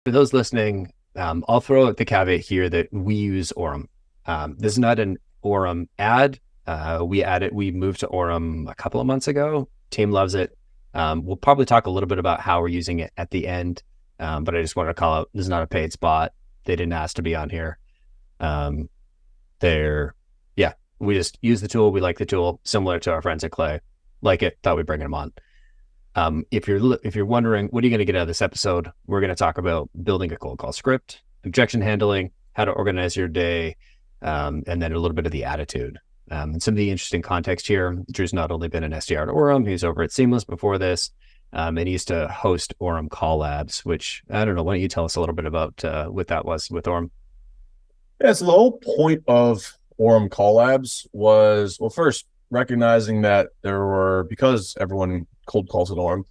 For those listening, I'll throw out the caveat here that we use Orum. This is not an Orum ad. We moved to Orum a couple of months ago. Team loves it. We'll probably talk a little bit about how we're using it at the end. But I just want to call out, this is not a paid spot. They didn't ask to be on here. Yeah, we just use the tool. We like the tool, similar to our friends at Clay. Like it, thought we'd bring them on. If you're wondering, what are you going to get out of this episode? We're going to talk about building a cold call script, objection handling, how to organize your day, and then a little bit of the attitude. And some of the interesting context here, Drew's not only been an SDR at Orum, he's over at Seamless before this, and he used to host Orum Call Labs, which, I don't know, why don't you tell us a little bit about what that was with Orum? Yeah, so the whole point of Orum Call Labs was, well, first recognizing that because everyone cold calls at Orum,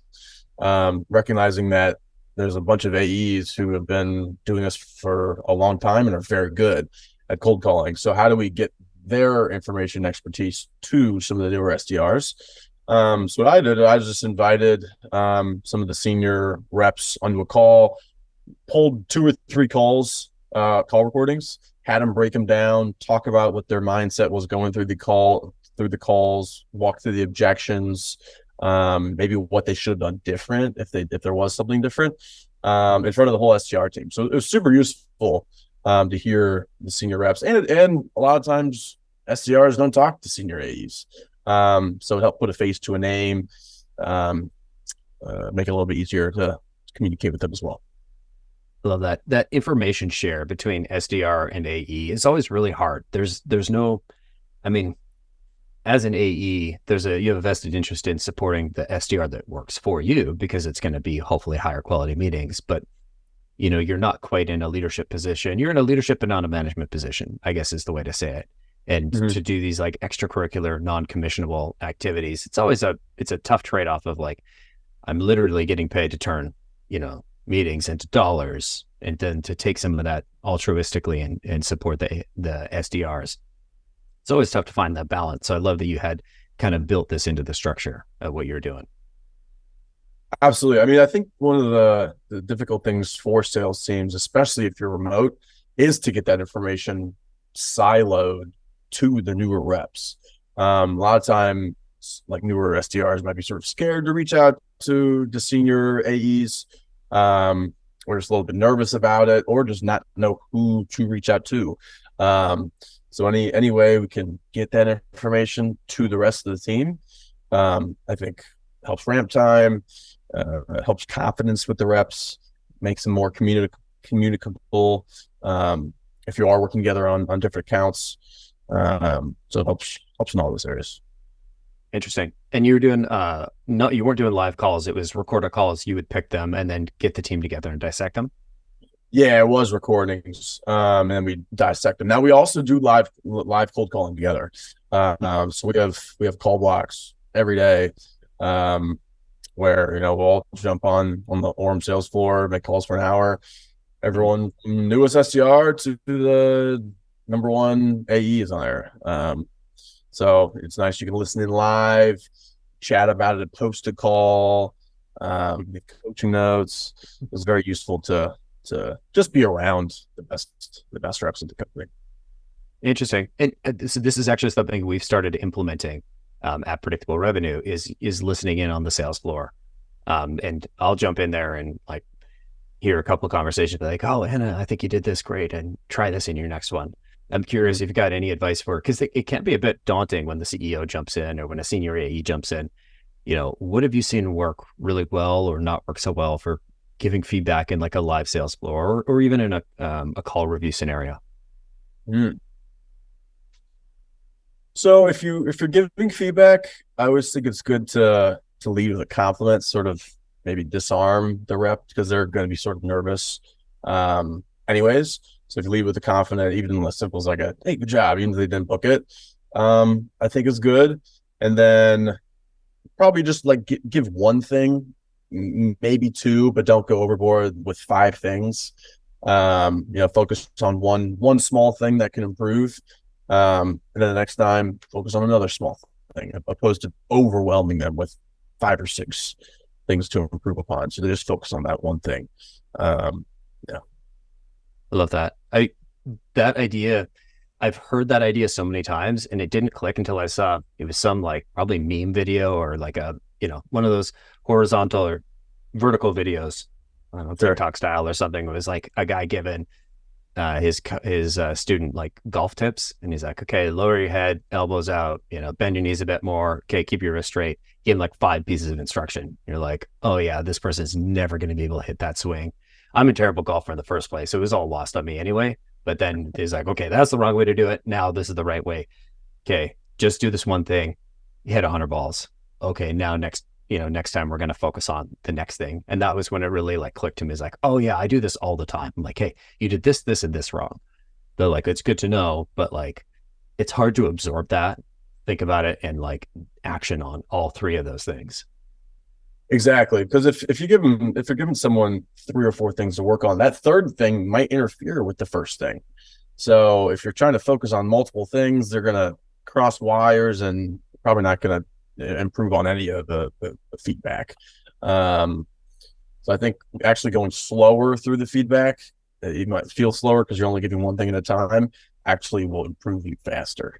recognizing that there's a bunch of AEs who have been doing this for a long time and are very good at cold calling. So how do we get their information expertise to some of the newer SDRs? So what I did, I just invited some of the senior reps onto a call, pulled 2 or 3 call recordings, had them break them down, talk about what their mindset was going through the calls, walk through the objections, maybe what they should have done different if there was something different, in front of the whole SDR team. So it was super useful to hear the senior reps, and a lot of times SDRs don't talk to senior AEs, so it helped put a face to a name, make it a little bit easier to communicate with them as well. Love that information share between SDR and AE is always really hard. There's no, I mean, as an AE, you have a vested interest in supporting the SDR that works for you, because it's going to be hopefully higher quality meetings. But you're not quite in a leadership position. You're in a leadership but not a management position, I guess is the way to say it. And to do these like extracurricular, non-commissionable activities, it's a tough trade-off of like, I'm literally getting paid to turn, meetings into dollars, and then to take some of that altruistically and support the SDRs. It's always tough to find that balance. So I love that you had kind of built this into the structure of what you're doing. Absolutely. I mean, I think one of the difficult things for sales teams, especially if you're remote, is to get that information siloed to the newer reps. A lot of time, like newer SDRs might be sort of scared to reach out to the senior AEs, or just a little bit nervous about it, or just not know who to reach out to. So any way we can get that information to the rest of the team, I think helps ramp time, helps confidence with the reps, makes them more communicable. If you are working together on different accounts, so it helps in all those areas. Interesting. And you were doing you weren't doing live calls. It was recorded calls. You would pick them and then get the team together and dissect them. Yeah, it was recordings, and we dissect them. Now we also do live cold calling together. So we have call blocks every day, where we'll all jump on the Orum sales floor, make calls for an hour. Everyone from newest SDR to the number 1 AE is on there. So it's nice. You can listen in live, chat about it, post a call, make coaching notes. It's very useful to just be around the best reps in the company. Interesting. And so this is actually something we've started implementing at Predictable Revenue is listening in on the sales floor. And I'll jump in there and like hear a couple of conversations like, oh, Hannah, I think you did this great, and try this in your next one. I'm curious if you've got any advice because it can be a bit daunting when the CEO jumps in or when a senior AE jumps in. What have you seen work really well or not work so well for giving feedback in like a live sales floor or even in a call review scenario? So if you're giving feedback, I always think it's good to lead with a compliment, sort of maybe disarm the rep because they're going to be sort of nervous, anyways. So if you lead with a confident, even as simple as like a, hey, good job, even if they didn't book it, I think is good. And then probably just like give one thing, maybe 2, but don't go overboard with 5 things. Focus on one small thing that can improve. And then the next time, focus on another small thing, opposed to overwhelming them with 5 or 6 things to improve upon. So they just focus on that one thing. Yeah. I love that. That idea, I've heard that idea so many times and it didn't click until I saw it was some like probably meme video or like a, one of those horizontal or vertical videos, I don't know, Sure. TikTok style or something. It was like a guy giving his student like golf tips, and he's like, okay, lower your head, elbows out, bend your knees a bit more, okay, keep your wrist straight. Give him like 5 pieces of instruction. You're like, oh yeah, this person's never going to be able to hit that swing. I'm a terrible golfer in the first place, so it was all lost on me anyway. But then he's like, okay, that's the wrong way to do it. Now this is the right way. Okay, just do this one thing. You hit 100 balls. Okay, now next time we're going to focus on the next thing. And that was when it really like clicked to me. Is like, oh yeah, I do this all the time. I'm like, hey, you did this and this wrong. They're like, it's good to know, but like, it's hard to absorb that, think about it, and like action on all three of those things. Exactly. Because if you're giving someone 3 or 4 things to work on, that third thing might interfere with the first thing. So if you're trying to focus on multiple things, they're gonna cross wires and probably not gonna improve on any of the feedback. Um, so I think actually going slower through the feedback, you might feel slower because you're only giving one thing at a time, actually will improve you faster.